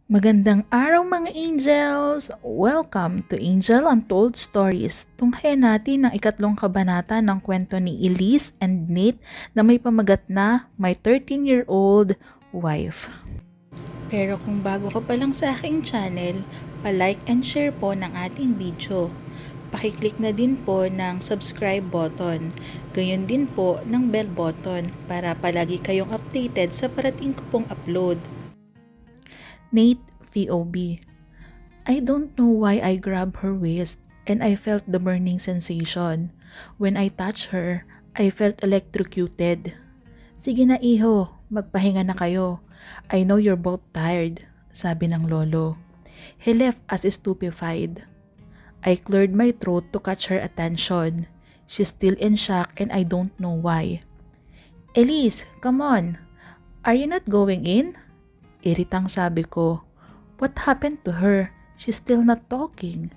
Magandang araw mga angels! Welcome to Angel Untold Stories. Tunghayan natin ang ikatlong kabanata ng kwento ni Elise and Nate na may pamagat na My 13-Year-Old Wife. Pero kung bago ka pa lang sa aking channel, pa-like and share po ng ating video. Pakiclick na din po ng subscribe button. Gayon din po ng bell button para palagi kayong updated sa parating ko pong upload. Nate, VOB. I don't know why I grabbed her waist and I felt the burning sensation. When I touched her, I felt electrocuted. Sige na iho, magpahinga na kayo. I know you're both tired, sabi ng lolo. He left as stupefied. I cleared my throat to catch her attention. She's still in shock and I don't know why. Elise, come on. Are you not going in? Iritang sabi ko. What happened to her? She's still not talking.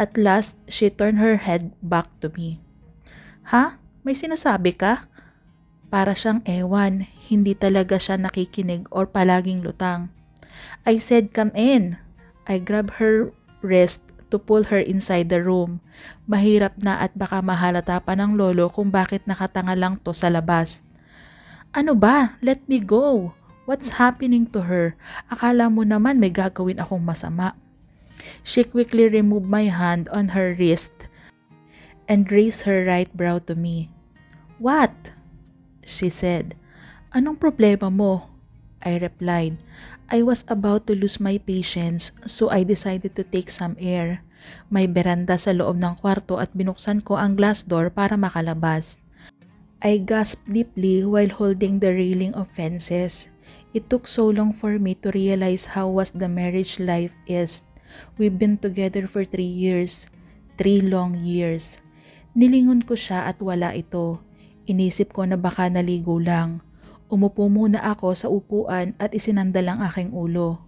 At last, she turned her head back to me. Ha? May sinasabi ka? Para siyang ewan, hindi talaga siya nakikinig or palaging lutang. I said come in. I grabbed her wrist to pull her inside the room. Mahirap na at baka mahalata pa ng lolo kung bakit nakatanga lang to sa labas. Ano ba? Let me go. What's happening to her? Akala mo naman may gagawin akong masama. She quickly removed my hand on her wrist and raised her right brow to me. What? She said. Anong problema mo? I replied. I was about to lose my patience so I decided to take some air. May beranda sa loob ng kwarto at binuksan ko ang glass door para makalabas. I gasped deeply while holding the railing of fences. It took so long for me to realize how was the marriage life is. We've been together for 3 years. 3 long years. Nilingon ko siya at wala ito. Inisip ko na baka naligo lang. Umupo muna ako sa upuan at isinandal ang aking ulo.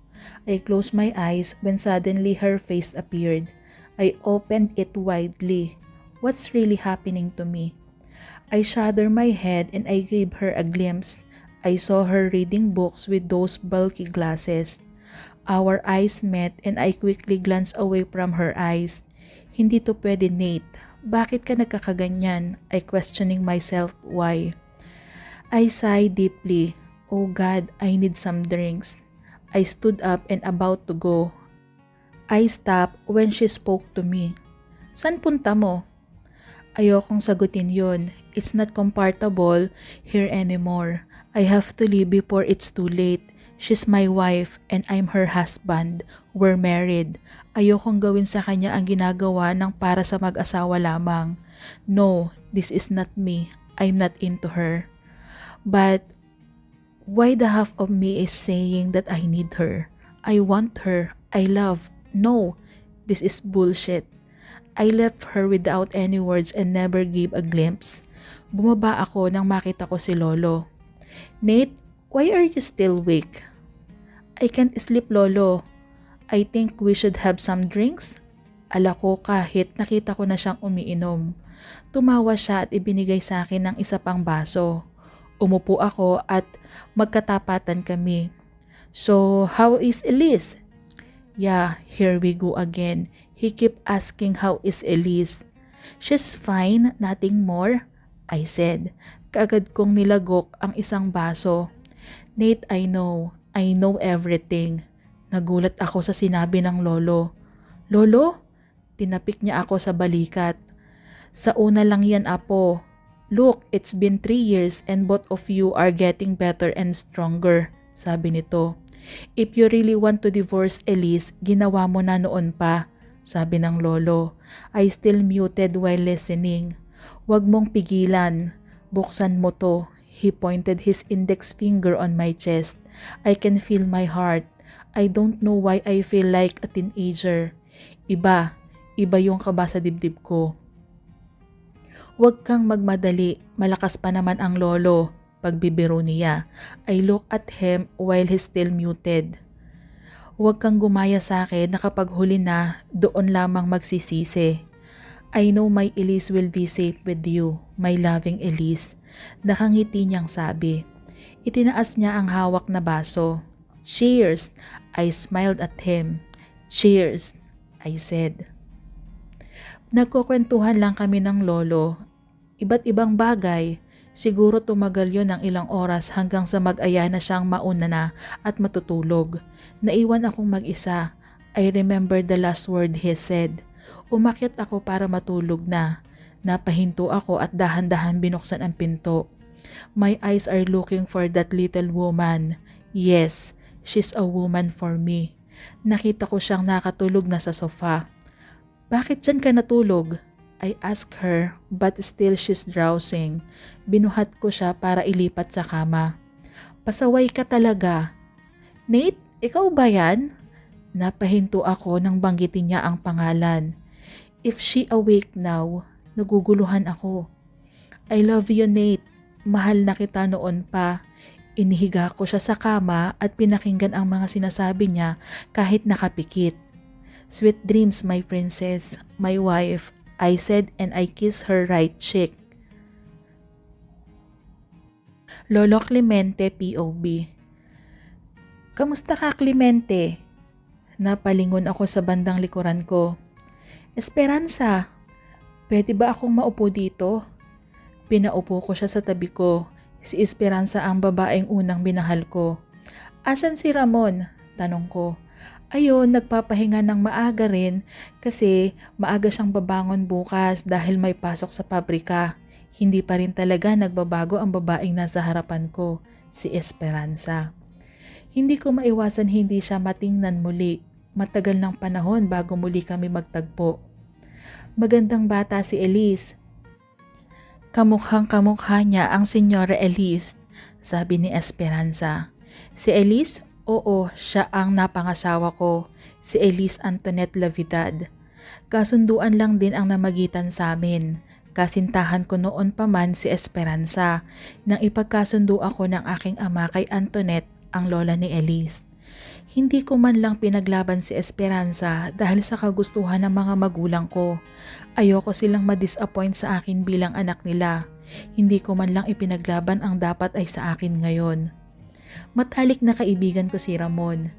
I closed my eyes when suddenly her face appeared. I opened it widely. What's really happening to me? I shuddered my head and I gave her a glimpse. I saw her reading books with those bulky glasses. Our eyes met and I quickly glanced away from her eyes. Hindi to pwede, Nate. Bakit ka nagkakaganyan? I questioning myself why. I sighed deeply. Oh God, I need some drinks. I stood up and about to go. I stopped when she spoke to me. San punta mo? Ayokong sagutin yun. It's not comfortable here anymore. I have to leave before it's too late. She's my wife and I'm her husband. We're married. Ayokong gawin sa kanya ang ginagawa ng para sa mag-asawa lamang. No, this is not me. I'm not into her. But why the half of me is saying that I need her? I want her. I love. No, this is bullshit. I left her without any words and never gave a glimpse. Bumaba ako nang makita ko si Lolo. Nate, why are you still awake? I can't sleep, Lolo. I think we should have some drinks. Ala ko kahit nakita ko na siyang umiinom. Tumawa siya at ibinigay sa akin ng isa pang baso. Umupo ako at magkatapatan kami. So, how is Elise? Yeah, here we go again. He kept asking how is Elise. She's fine, nothing more, I said. Kaagad kong nilagok ang isang baso. Nate, I know everything. Nagulat ako sa sinabi ng lolo. Lolo? Tinapik niya ako sa balikat. Sa una lang yan, apo. Look, it's been 3 years and both of you are getting better and stronger, sabi nito. If you really want to divorce Elise, ginawa mo na noon pa, sabi ng lolo. I still muted while listening. Huwag mong pigilan. Buksan mo to. He pointed his index finger on my chest. I can feel my heart. I don't know why I feel like a teenager. Iba yung kaba sa dibdib ko. Huwag kang magmadali, malakas pa naman ang lolo. Pagbibiro niya. I look at him while he's still muted. Huwag kang gumaya sa akin na kapag huli na, doon lamang magsisisi. I know my Elise will be safe with you, my loving Elise. Nakangiti niyang sabi. Itinaas niya ang hawak na baso. Cheers! I smiled at him. Cheers! I said. Nagkukwentuhan lang kami ng lolo. Iba't ibang bagay. Siguro tumagal yon ng ilang oras hanggang sa mag-aya na siyang mauna na at matutulog. Naiwan akong mag-isa. I remember the last word he said. Umakyat ako para matulog na. Napahinto ako at dahan-dahan binuksan ang pinto. My eyes are looking for that little woman. Yes, she's a woman for me. Nakita ko siyang nakatulog na sa sofa. Bakit dyan ka natulog? I asked her, but still she's drowsing. Binuhat ko siya para ilipat sa kama. Pasaway ka talaga. Nate, ikaw ba yan? Napahinto ako nang banggitin niya ang pangalan. If she awake now, naguguluhan ako. I love you, Nate. Mahal na kita noon pa. Inihiga ko siya sa kama at pinakinggan ang mga sinasabi niya kahit nakapikit. Sweet dreams, my princess, my wife, I said and I kissed her right cheek. Lolo Clemente POV. Kamusta ka, Clemente? Napalingon ako sa bandang likuran ko. Esperanza, pwede ba akong maupo dito? Pinaupo ko siya sa tabi ko. Si Esperanza ang babaeng unang minahal ko. Asan si Ramon? Tanong ko. Ayun, nagpapahinga ng maaga rin kasi maaga siyang babangon bukas dahil may pasok sa pabrika. Hindi pa rin talaga nagbabago ang babaeng nasa harapan ko, si Esperanza. Hindi ko maiwasan hindi siya matingnan muli. Matagal ng panahon bago muli kami magtagpo. Magandang bata si Elise. Kamukhang-kamukha niya ang Senyora Elise, sabi ni Esperanza. Si Elise? Oo, siya ang napangasawa ko, si Elise Antoinette Lavidad. Kasunduan lang din ang namagitan sa amin. Kasintahan ko noon pa man si Esperanza nang ipagkasundo ako ng aking ama kay Antoinette, ang lola ni Elise. Hindi ko man lang pinaglaban si Esperanza dahil sa kagustuhan ng mga magulang ko. Ayoko silang ma-disappoint sa akin bilang anak nila. Hindi ko man lang ipinaglaban ang dapat ay sa akin ngayon. Matalik na kaibigan ko si Ramon.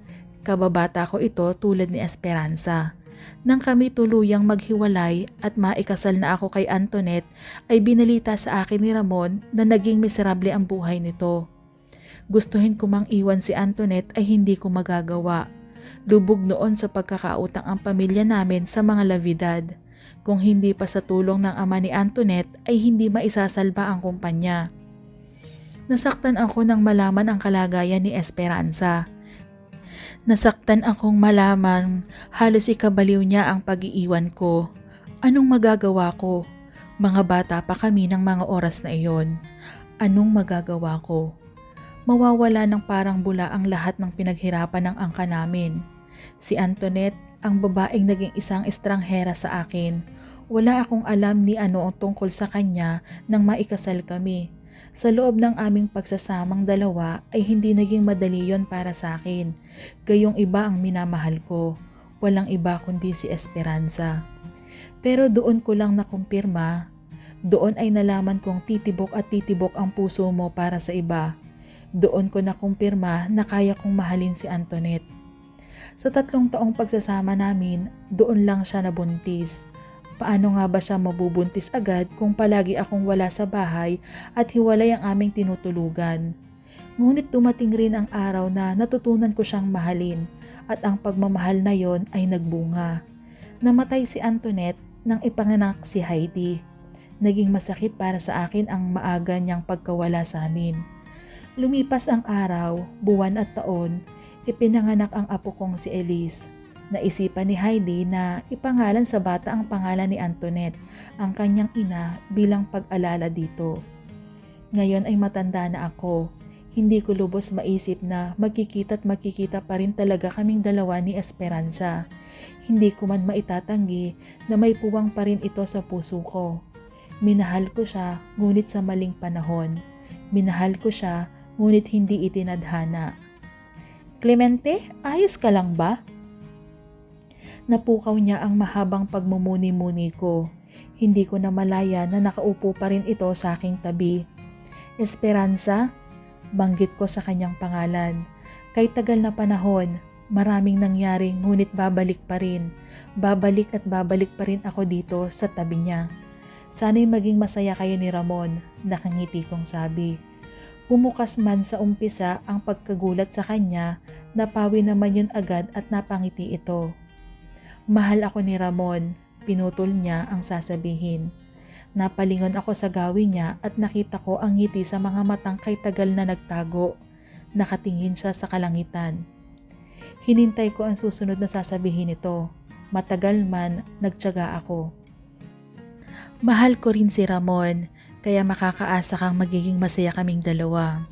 Kababata ko ito tulad ni Esperanza. Nang kami tuluyang maghiwalay at maikasal na ako kay Antoinette, ay binalita sa akin ni Ramon na naging miserable ang buhay nito. Gustuhin ko mang iwan si Antoinette ay hindi ko magagawa. Lubog noon sa pagkakautang ang pamilya namin sa mga Lavidad. Kung hindi pa sa tulong ng ama ni Antoinette ay hindi maisasalba ang kumpanya. Nasaktan ako nang malaman ang kalagayan ni Esperanza. Nasaktan akong malaman halos ikabaliw niya ang pag-iiwan ko. Anong magagawa ko? Mga bata pa kami ng mga oras na iyon. Anong magagawa ko? Mawawala ng parang bula ang lahat ng pinaghirapan ng angka namin. Si Antoinette, ang babaeng naging isang estranghera sa akin. Wala akong alam ni ano ang tungkol sa kanya nang maikasal kami. Sa loob ng aming pagsasamang dalawa ay hindi naging madali yon para sa akin. Gayong iba ang minamahal ko. Walang iba kundi si Esperanza. Pero doon ko lang nakumpirma. Doon ay nalaman kong titibok at titibok ang puso mo para sa iba. Doon ko nakumpirma na kaya kong mahalin si Antoinette. Sa 3 taong pagsasama namin, doon lang siya nabuntis. Paano nga ba siya mabubuntis agad kung palagi akong wala sa bahay at hiwalay ang aming tinutulugan? Ngunit dumating rin ang araw na natutunan ko siyang mahalin at ang pagmamahal na yon ay nagbunga. Namatay si Antoinette nang ipanganak si Heidi. Naging masakit para sa akin ang maaga niyang pagkawala sa amin. Lumipas ang araw, buwan at taon, ipinanganak ang apo kong si Elise. Naisipan ni Heidi na ipangalan sa bata ang pangalan ni Antoinette, ang kanyang ina, bilang pag-alala dito. Ngayon ay matanda na ako. Hindi ko lubos maisip na magkikita pa rin talaga kaming dalawa ni Esperanza. Hindi ko man maitatanggi na may puwang pa rin ito sa puso ko. Minahal ko siya, ngunit sa maling panahon. Minahal ko siya, ngunit hindi itinadhana. Clemente, ayos ka lang ba? Napukaw niya ang mahabang pagmumuni-muni ko. Hindi ko na malaya na nakaupo pa rin ito sa aking tabi. Esperanza? Banggit ko sa kanyang pangalan. Kay tagal na panahon, maraming nangyari ngunit babalik pa rin. Babalik at babalik pa rin ako dito sa tabi niya. Sana'y maging masaya kayo ni Ramon, nakangiti kong sabi. Bumukas man sa umpisa ang pagkagulat sa kanya, napawi naman yun agad at napangiti ito. Mahal ako ni Ramon, pinutol niya ang sasabihin. Napalingon ako sa gawin niya at nakita ko ang ngiti sa mga matang kay tagal na nagtago. Nakatingin siya sa kalangitan. Hinintay ko ang susunod na sasabihin nito. Matagal man, nagtiyaga ako. Mahal ko rin si Ramon, kaya makakaasa kang magiging masaya kaming dalawa.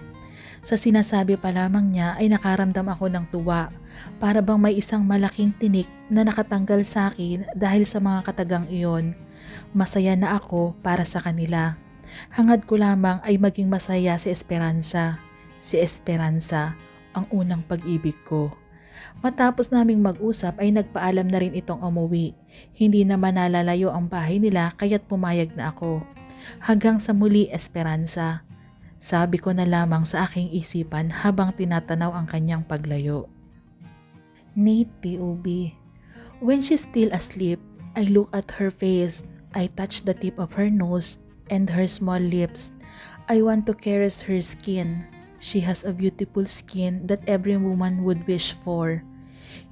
Sa sinasabi pa lamang niya ay nakaramdam ako ng tuwa, para bang may isang malaking tinik na nakatanggal sa akin dahil sa mga katagang iyon. Masaya na ako para sa kanila. Hangad ko lamang ay maging masaya si Esperanza. Si Esperanza, ang unang pag-ibig ko. Matapos naming mag-usap ay nagpaalam na rin itong umuwi. Hindi naman nalalayo ang bahay nila kaya't pumayag na ako. Hanggang sa muli, Esperanza. Sabi ko na lamang sa aking isipan habang tinatanaw ang kanyang paglayo. Nate POV. When she's still asleep, I look at her face. I touch the tip of her nose and her small lips. I want to caress her skin. She has a beautiful skin that every woman would wish for.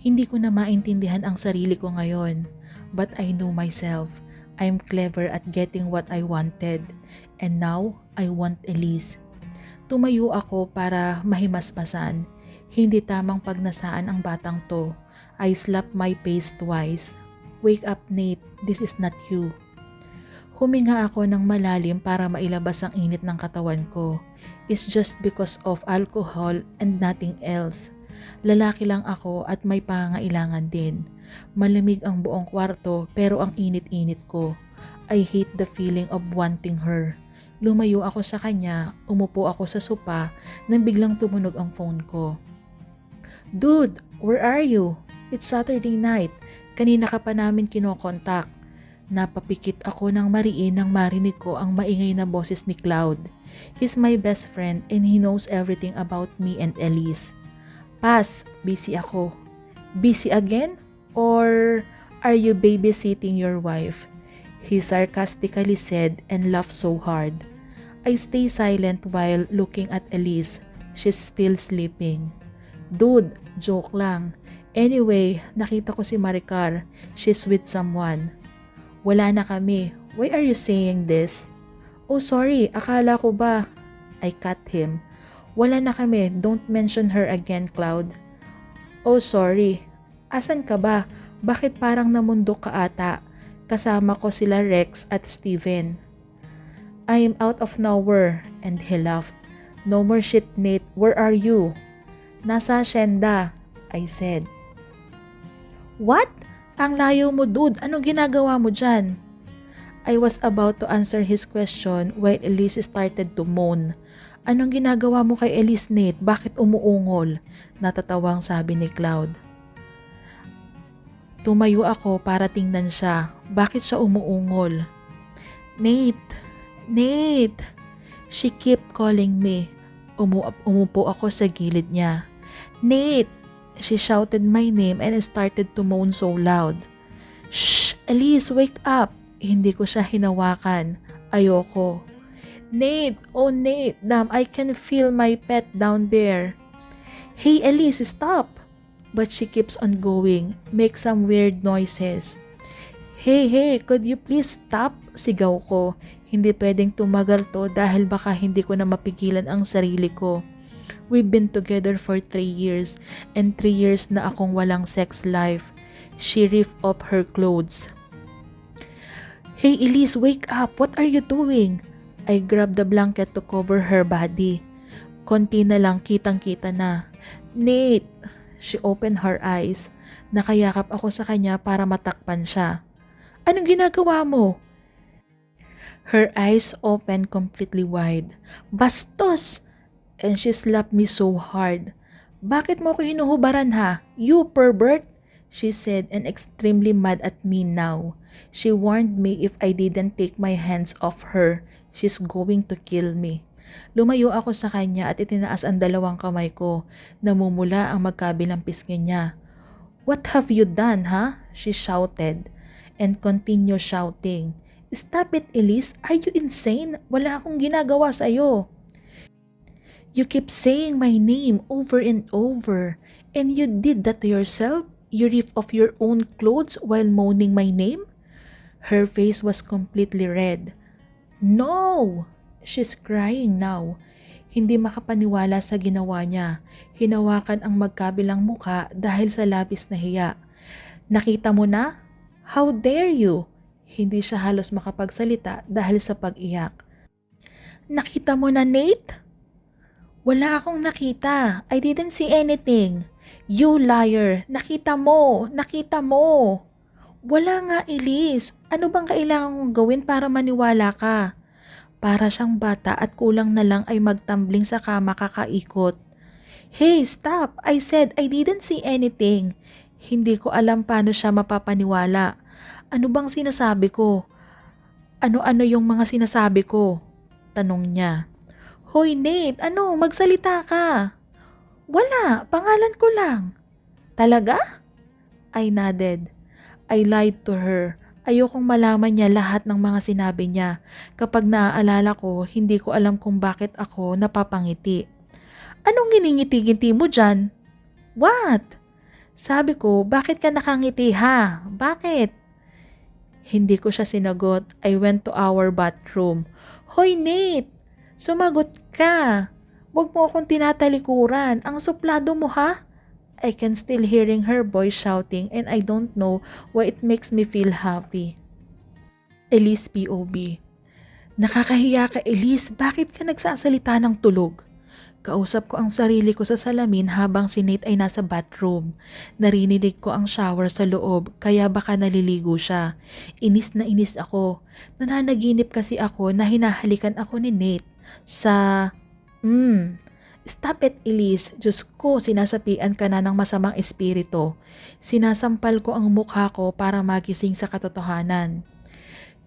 Hindi ko na maintindihan ang sarili ko ngayon, but I know myself. I'm clever at getting what I wanted, and now I want Elise. Tumayo ako para mahimasmasan. Hindi tamang pagnasaan ang batang to. I slapped my face twice. Wake up, Nate. This is not you. Huminga ako ng malalim para mailabas ang init ng katawan ko. It's just because of alcohol and nothing else. Lalaki lang ako at may pangangailangan din. Malamig ang buong kwarto pero ang init-init ko. I hate the feeling of wanting her. Lumayo ako sa kanya, umupo ako sa sopa nang biglang tumunog ang phone ko. Dude, where are you? It's Saturday night. Kanina ka pa namin kinokontak. Napapikit ako ng mariin nang marinig ko ang maingay na boses ni Cloud. He's my best friend and he knows everything about me and Elise. Pass, busy ako. Busy again? Or are you babysitting your wife? He sarcastically said and laughed so hard. I stay silent while looking at Elise. She's still sleeping. Dude, joke lang. Anyway, nakita ko si Maricar. She's with someone. Wala na kami. Why are you saying this? Oh sorry, akala ko ba? I cut him. Wala na kami, don't mention her again, Cloud. Oh sorry, asan ka ba? Bakit parang namundok ka ata? Kasama ko sila Rex at Steven. I am out of nowhere, and he laughed. No more shit, Nate, where are you? Nasa Shenda, I said. What? Ang layo mo, dude, anong ginagawa mo dyan? I was about to answer his question while Elise started to moan. Anong ginagawa mo kay Elise, Nate? Bakit umuungol? Natatawang sabi ni Cloud. Tumayo ako para tingnan siya. Bakit siya umuungol? Nate! Nate! She kept calling me. Umupo ako sa gilid niya. Nate! She shouted my name and started to moan so loud. Shh! Elise, wake up! Hindi ko siya hinawakan. Ayoko. Nate! Oh Nate! Damn, I can feel my pet down there. Hey Elise, stop! But she keeps on going. Make some weird noises. Hey, could you please stop? Sigaw ko. Hindi pwedeng tumagal to dahil baka hindi ko na mapigilan ang sarili ko. We've been together for 3 years and 3 years na akong walang sex life. She ripped off her clothes. Hey Elise, wake up! What are you doing? I grabbed the blanket to cover her body. Konti na lang, kitang-kita na. Nate! She opened her eyes. Nakayakap ako sa kanya para matakpan siya. Anong ginagawa mo? Her eyes opened completely wide. Bastos! And she slapped me so hard. Bakit mo ko hinuhubaran ha? You pervert! She said and extremely mad at me now. She warned me if I didn't take my hands off her, she's going to kill me. Lumayo ako sa kanya at itinaas ang dalawang kamay ko. Namumula ang magkabilang pisngi niya. "What have you done, ha?" She shouted and continued shouting. "Stop it, Elise. Are you insane? Wala akong ginagawa sa'yo. You keep saying my name over and over. And you did that to yourself? You ripped off your own clothes while moaning my name?" Her face was completely red. "No!" She's crying now. Hindi makapaniwala sa ginawa niya. Hinawakan ang magkabilang muka dahil sa labis na hiya. "Nakita mo na? How dare you?" Hindi siya halos makapagsalita dahil sa pag-iyak. "Nakita mo na, Nate?" "Wala akong nakita. I didn't see anything." "You liar! Nakita mo! Nakita mo!" "Wala nga, Elise. Ano bang kailangan kong gawin para maniwala ka?" Para siyang bata at kulang na lang ay magtambling sa kama kakaikot. "Hey, stop! I said I didn't see anything." Hindi ko alam paano siya mapapaniwala. "Ano bang sinasabi ko? Ano-ano yung mga sinasabi ko?" Tanong niya. "Hoy Nate, ano? Magsalita ka." "Wala, pangalan ko lang." "Talaga?" I nodded. I lied to her. Ayokong malaman niya lahat ng mga sinabi niya. Kapag naaalala ko, hindi ko alam kung bakit ako napapangiti. "Anong giningiti-ngiti mo dyan?" "What?" Sabi ko, "Bakit ka nakangiti ha? Bakit?" Hindi ko siya sinagot. I went to our bathroom. "Hoy Nate! Sumagot ka! Huwag mo akong tinatalikuran. Ang suplado mo ha?" I can still hearing her voice shouting and I don't know why it makes me feel happy. Elise POV. "Nakakahiya ka, Elise. Bakit ka nagsasalita ng tulog?" Kausap ko ang sarili ko sa salamin habang si Nate ay nasa bathroom. Narinig ko ang shower sa loob kaya baka naliligo siya. Inis na inis ako. Nananaginip kasi ako na hinahalikan ako ni Nate sa... Stop it, Elise. Diyos ko, sinasapian ka na ng masamang espiritu. Sinasampal ko ang mukha ko para magising sa katotohanan.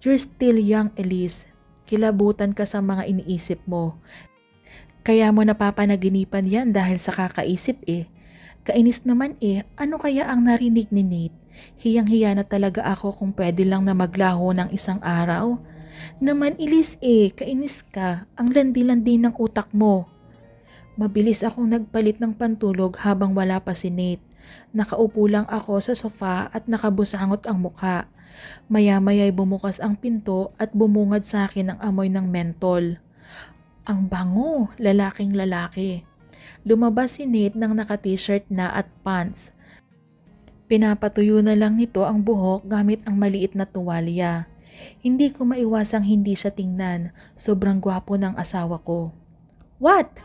You're still young, Elise. Kilabutan ka sa mga iniisip mo. Kaya mo napapanaginipan yan dahil sa kakaisip eh. Kainis naman eh, ano kaya ang narinig ni Nate? Hiyang-hiya na talaga ako kung pwede lang na maglaho ng isang araw. Naman Elise eh, kainis ka. Ang landi-landi ng utak mo. Mabilis akong nagpalit ng pantulog habang wala pa si Nate. Nakaupo lang ako sa sofa at nakabusangot ang mukha. Maya-maya'y bumukas ang pinto at bumungad sa akin ang amoy ng mentol. Ang bango, lalaking lalaki. Lumabas si Nate nang naka-t-shirt na at pants. Pinapatuyo na lang nito ang buhok gamit ang maliit na tuwalya. Hindi ko maiwasang hindi siya tingnan. Sobrang gwapo ng asawa ko. "What?"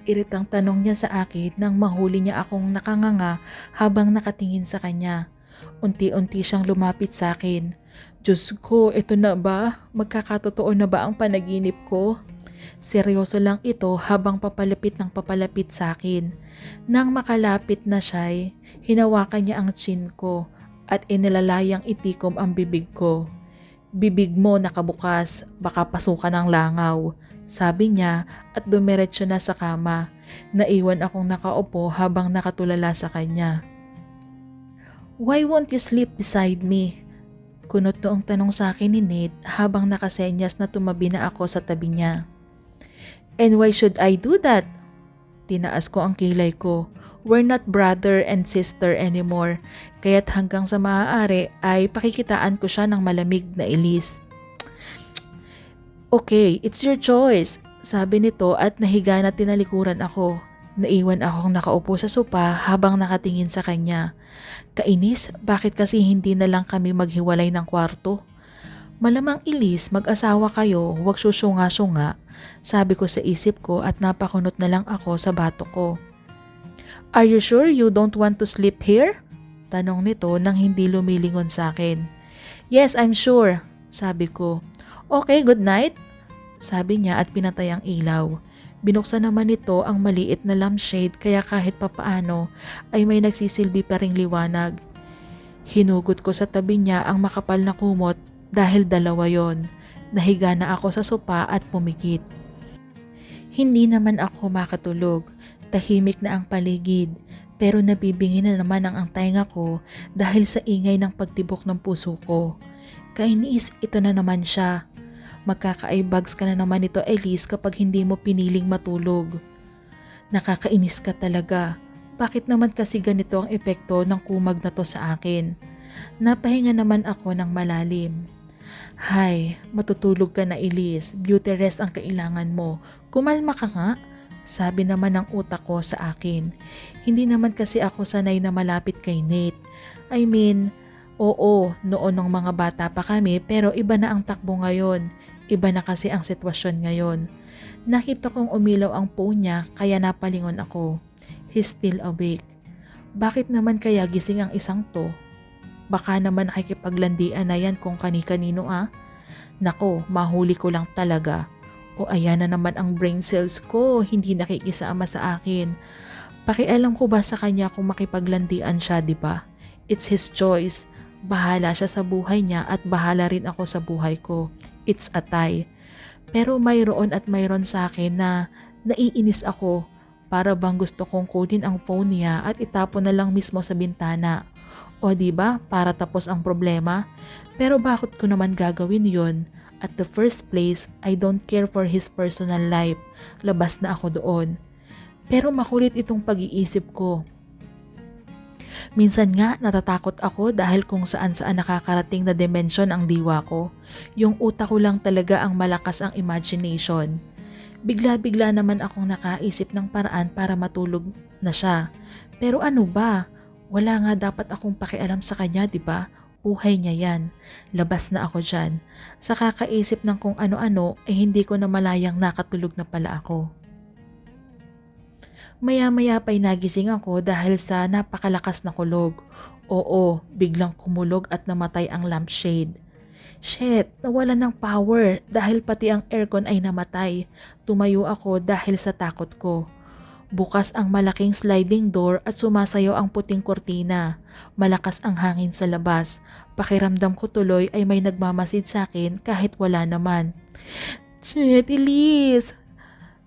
Iritang tanong niya sa akin nang mahuli niya akong nakanganga habang nakatingin sa kanya. Unti-unti siyang lumapit sa akin. Diyos ko, ito na ba? Magkakatotoo na ba ang panaginip ko? Seryoso lang ito habang papalapit ng papalapit sa akin. Nang makalapit na siya, hinawakan niya ang chin ko at inilalayang itikom ang bibig ko. "Bibig mo nakabukas, baka pasukan ng langaw," sabi niya at dumiretso na sa kama. Naiwan akong nakaupo habang nakatulala sa kanya. "Why won't you sleep beside me?" Kunot noong tanong sa akin ni Nate habang nakasenyas na tumabi na ako sa tabi niya. "And why should I do that?" Tinaas ko ang kilay ko. We're not brother and sister anymore, kaya't hanggang sa maaari ay pakikitaan ko siya ng malamig na Elise. "Okay, it's your choice," sabi nito at nahiga na tinalikuran ako. Naiwan akong nakaupo sa sopa habang nakatingin sa kanya. Kainis, bakit kasi hindi na lang kami maghiwalay ng kwarto? "Malamang Elise, mag-asawa kayo, huwag susunga-sunga," sabi ko sa isip ko at napakunot na lang ako sa bato ko. "Are you sure you don't want to sleep here?" Tanong nito nang hindi lumilingon sa akin. "Yes, I'm sure," sabi ko. "Okay, good night," sabi niya at pinatay ang ilaw. Binuksan naman nito ang maliit na lampshade kaya kahit papaano ay may nagsisilbi pa ring liwanag. Hinugot ko sa tabi niya ang makapal na kumot dahil dalawa yon. Nahiga na ako sa sopa at pumikit. Hindi naman ako makatulog. Tahimik na ang paligid. Pero nabibingi na naman ang tenga ko dahil sa ingay ng pagtibok ng puso ko. Kainis, ito na naman siya. Magkaka-eye bags ka na naman ito, Elise, kapag hindi mo piniling matulog. Nakakainis ka talaga. Bakit naman kasi ganito ang epekto ng kumag na to sa akin? Napahinga naman ako ng malalim. Hay, matutulog ka na, Elise. Beauty rest ang kailangan mo. Kumalma ka nga. Sabi naman ng utak ko sa akin. Hindi naman kasi ako sanay na malapit kay Nate. I mean, oo, noon ng mga bata pa kami pero iba na ang takbo ngayon. Iba na kasi ang sitwasyon ngayon. Nakita kong umilaw ang phone niya kaya napalingon ako. He's still awake. Bakit naman kaya gising ang isang to? Baka naman nakikipaglandian na yan kung kani-kanino ah. Nako, mahuli ko lang talaga. O ayan na naman ang brain cells ko, hindi nakikisama sa akin. Pakialam ko ba sa kanya kung makipaglandian siya, di ba? It's his choice. Bahala siya sa buhay niya at bahala rin ako sa buhay ko. It's a tie. Pero mayroon at mayroon sa akin na naiinis ako. Para bang gusto kong kunin ang phone niya at itapon na lang mismo sa bintana. O di ba? Para tapos ang problema. Pero bakit ko naman gagawin yon? At the first place, I don't care for his personal life. Labas na ako doon. Pero makulit itong pag-iisip ko. Minsan nga natatakot ako dahil kung saan-saan nakakarating na dimensyon ang diwa ko. Yung utak ko lang talaga ang malakas ang imagination. Bigla-bigla naman akong nakaisip ng paraan para matulog na siya. Pero ano ba? Wala nga dapat akong pakialam sa kanya, di ba? Buhay niya yan. Labas na ako dyan. Sa kakaisip ng kung ano-ano ay hindi ko na malayang nakatulog na pala ako. Maya-maya pa'y nagising ako dahil sa napakalakas na kulog. Oo, biglang kumulog at namatay ang lampshade. Shit, nawalan ng power dahil pati ang aircon ay namatay. Tumayo ako dahil sa takot ko. Bukas ang malaking sliding door at sumasayaw ang puting kortina. Malakas ang hangin sa labas. Pakiramdam ko tuloy ay may nagmamasid sa akin kahit wala naman. Shit, Elise!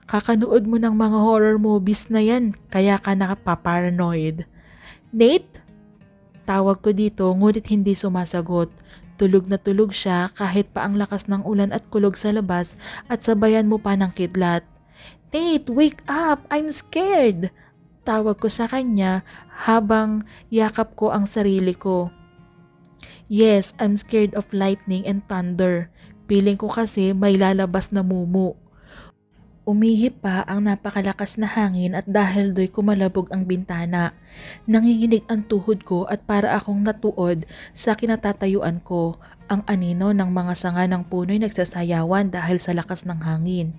Kakanood mo ng mga horror movies na yan, kaya ka nakapaparanoid. Nate? Tawag ko dito ngunit hindi sumasagot. Tulog na tulog siya kahit pa ang lakas ng ulan at kulog sa labas at sabayan mo pa ng kidlat. Nate, wake up! I'm scared! Tawag ko sa kanya habang yakap ko ang sarili ko. Yes, I'm scared of lightning and thunder. Piling ko kasi may lalabas na mumu. Umihip pa ang napakalakas na hangin at dahil do'y kumalabog ang bintana. Nanginginig ang tuhod ko at para akong natuod sa kinatatayuan ko. Ang anino ng mga sanga ng puno'y nagsasayawan dahil sa lakas ng hangin.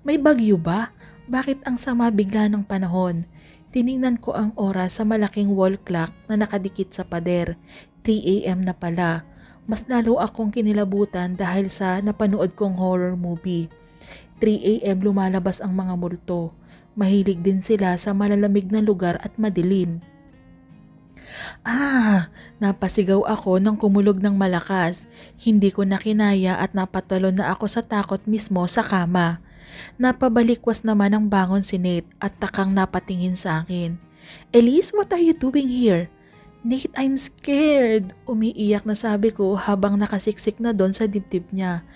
May bagyo ba? Bakit ang sama bigla ng panahon? Tiningnan ko ang oras sa malaking wall clock na nakadikit sa pader. 3 AM na pala. Mas lalo akong kinilabutan dahil sa napanood kong horror movie. 3 AM lumalabas ang mga multo. Mahilig din sila sa malalamig na lugar at madilim. Napasigaw ako nang kumulog ng malakas. Hindi ko na kinaya at napatalon na ako sa takot mismo sa kama. Napabalikwas naman ang bangon si Nate at takang napatingin sa akin. Elise, what are you doing here? Nate, I'm scared. Umiiyak na sabi ko habang nakasiksik na doon sa dibdib niya.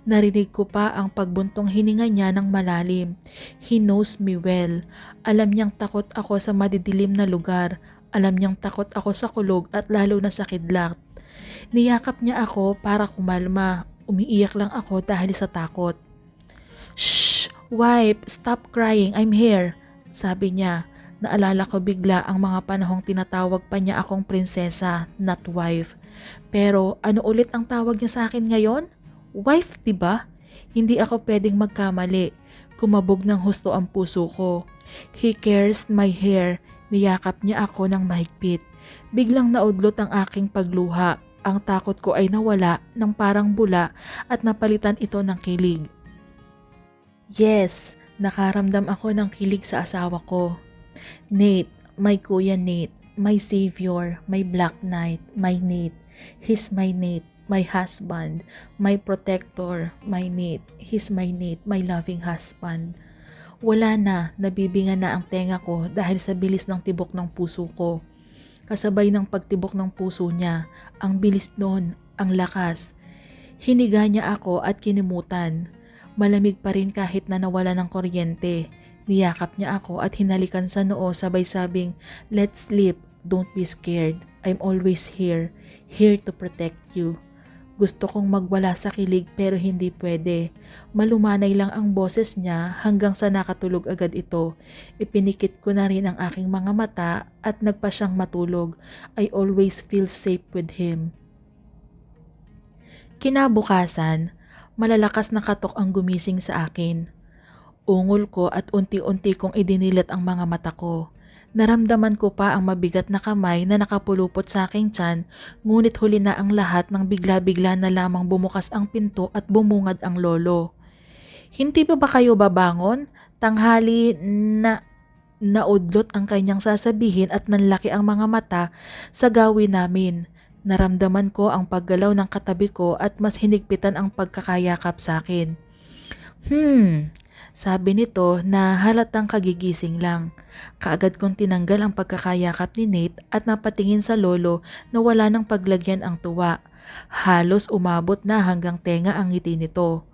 Narinig ko pa ang pagbuntong hininga niya ng malalim. He knows me well. Alam niyang takot ako sa madidilim na lugar. Alam niyang takot ako sa kulog at lalo na sa kidlat. Niyakap niya ako para kumalma. Umiiyak lang ako dahil sa takot. Shh! Wife, stop crying. I'm here. Sabi niya. Naalala ko bigla ang mga panahong tinatawag pa niya akong prinsesa, not wife. Pero ano ulit ang tawag niya sa akin ngayon? Wife, diba? Hindi ako pwedeng magkamali. Kumabog ng husto ang puso ko. He caressed my hair. Niyakap niya ako ng mahigpit. Biglang naudlot ang aking pagluha. Ang takot ko ay nawala ng parang bula at napalitan ito ng kilig. Yes, nakaramdam ako ng kilig sa asawa ko. Nate, my kuya Nate, my savior, my black knight, my Nate. He's my Nate, my husband, my protector, my Nate. He's my Nate, my loving husband. Wala na, nabibinga na ang tenga ko dahil sa bilis ng tibok ng puso ko. Kasabay ng pagtibok ng puso niya, ang bilis noon, ang lakas. Hiniga niya ako at kinimutan. Malamig pa rin kahit na nawala ng kuryente. Niyakap niya ako at hinalikan sa noo sabay sabing, "Let's sleep, don't be scared. I'm always here to protect you." Gusto kong magwala sa kilig pero hindi pwede. Malumanay lang ang boses niya hanggang sa nakatulog agad ito. Ipinikit ko na rin ang aking mga mata at nagpa siyang matulog. I always feel safe with him. Kinabukasan, malalakas na katok ang gumising sa akin. Ungol ko at unti-unti kong idinilat ang mga mata ko. Naramdaman ko pa ang mabigat na kamay na nakapulupot sa aking tiyan, ngunit huli na ang lahat nang bigla-bigla na lamang bumukas ang pinto at bumungad ang lolo. "Hindi ba kayo babangon? Tanghali na..." Naudlot ang kanyang sasabihin at nanlaki ang mga mata sa gawin namin. Naramdaman ko ang paggalaw ng katabi ko at mas hinigpitan ang pagkakayakap sa akin. Sabi nito na halatang kagigising lang. Kaagad kong tinanggal ang pagkakayakap ni Nate at napatingin sa lolo na wala nang paglagyan ang tuwa. Halos umabot na hanggang tenga ang ngiti nito.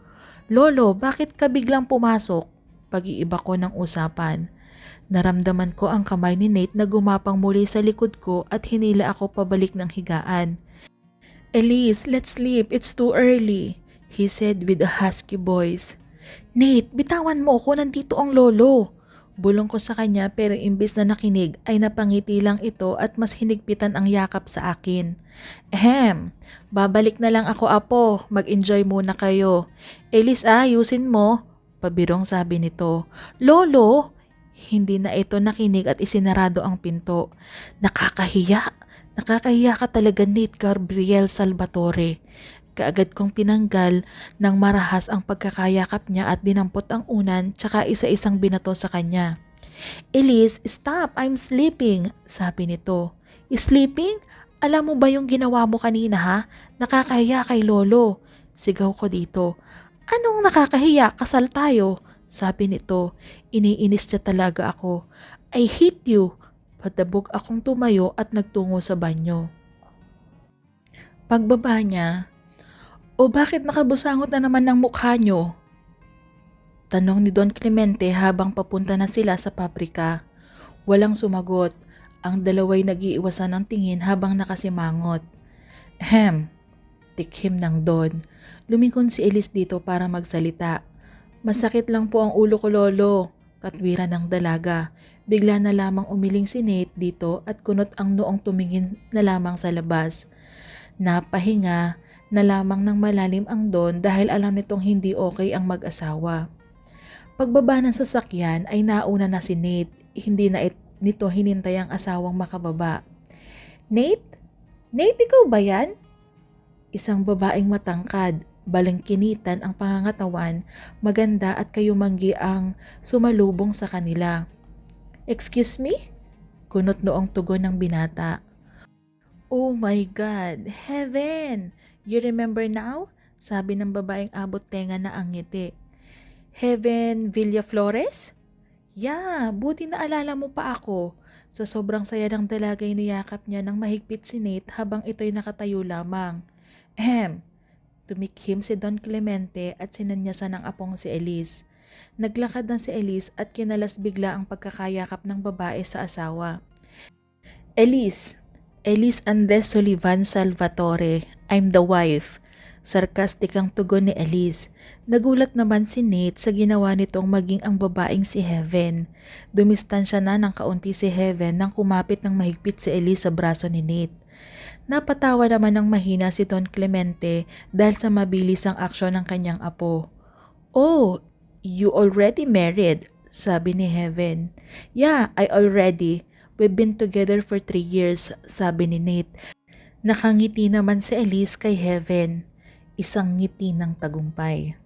"Lolo, bakit ka biglang pumasok?" Pag-iiba ko ng usapan. Naramdaman ko ang kamay ni Nate na gumapang muli sa likod ko at hinila ako pabalik ng higaan. "Elise, let's sleep. It's too early," he said with a husky voice. "Nate, bitawan mo ako, nandito ang lolo." Bulong ko sa kanya pero imbis na nakinig ay napangiti lang ito at mas hinigpitan ang yakap sa akin. Babalik na lang ako apo, mag-enjoy muna kayo." "Elise, ayusin mo," pabirong sabi nito. "Lolo!" Hindi na ito nakinig at isinarado ang pinto. Nakakahiya ka talaga, Nate Gabriel Salvatore." Kaagad kong tinanggal ng marahas ang pagkakayakap niya at dinampot ang unan tsaka isa-isang binato sa kanya. "Elise, stop! I'm sleeping," sabi nito. "Sleeping? Alam mo ba yung ginawa mo kanina ha? Nakakahiya kay lolo." Sigaw ko dito. "Anong nakakahiya? Kasal tayo," sabi nito. Iniinis niya talaga ako. "I hate you." Padabog akong tumayo at nagtungo sa banyo. Pagbaba niya, "O bakit nakabusangot na naman ng mukha nyo?" Tanong ni Don Clemente habang papunta na sila sa pabrika. Walang sumagot. Ang dalaway nag-iiwasan ng tingin habang nakasimangot. Tikhim ng Don. Lumingon si Elise dito para magsalita. "Masakit lang po ang ulo ko, lolo," katwiran ng dalaga. Bigla na lamang umiling si Nate dito at kunot ang noong tumingin na lamang sa labas. Napahinga na lamang ng malalim ang Don dahil alam nitong hindi okay ang mag-asawa. Pagbaba ng sasakyan ay nauna na si Nate. Hindi na nito hinintay ang asawang makababa. "Nate? Nate, ikaw ba yan?" Isang babaeng matangkad, balangkinitan ang pangangatawan, maganda at kayumanggi ang sumalubong sa kanila. "Excuse me?" Kunot noong tugon ng binata. "Oh my God, Heaven! You remember now?" Sabi ng babaeng abot tenga na ang ngiti. "Heaven Villaflores?" "Yeah, buti na alala mo pa ako." Sa sobrang saya ng dalagay niyakap niya nang mahigpit si Nate habang ito'y nakatayo lamang. Tumikhim si Don Clemente at sinanyasan ng apong si Elise. Naglakad na si Elise at kinalas bigla ang pagkakayakap ng babae sa asawa. Elise Andres Sullivan Salvatore, I'm the wife." Sarkastik ang tugon ni Elise. Nagulat naman si Nate sa ginawa nitong maging ang babaeng si Heaven. Dumistansya na ng kaunti si Heaven nang kumapit ng mahigpit si Elise sa braso ni Nate. Napatawa naman ng mahina si Don Clemente dahil sa mabilis ang aksyon ng kanyang apo. "Oh, you already married?" sabi ni Heaven. "Yeah, I already. We've been together for 3 years, sabi ni Nate. Nakangiti naman si Elise kay Heaven. Isang ngiti ng tagumpay.